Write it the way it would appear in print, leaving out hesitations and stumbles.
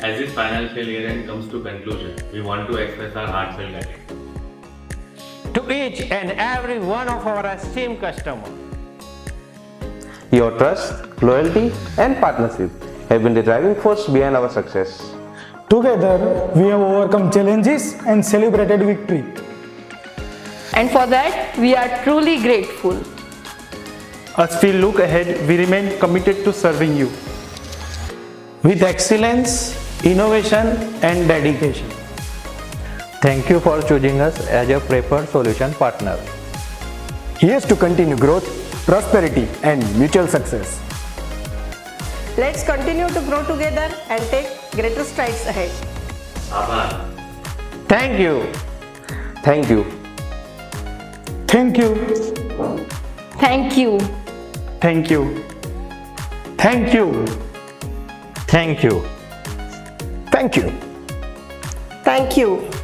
As this financial year end comes to conclusion, we want to express our heartfelt gratitude to each and every one of our esteemed customers. Your trust, loyalty, and partnership have been the driving force behind our success. Together, we have overcome challenges and celebrated victory. And for that, we are truly grateful. As we look ahead, we remain committed to serving you With excellence, innovation, and dedication. Thank you for choosing us as your preferred solution partner. Here's to continue growth, prosperity, and mutual success. Let's continue to grow together and take greater strides ahead. Aabhar. Thank you. Thank you. Thank you. Thank you. Thank you. Thank you. Thank you. Thank you. Thank you.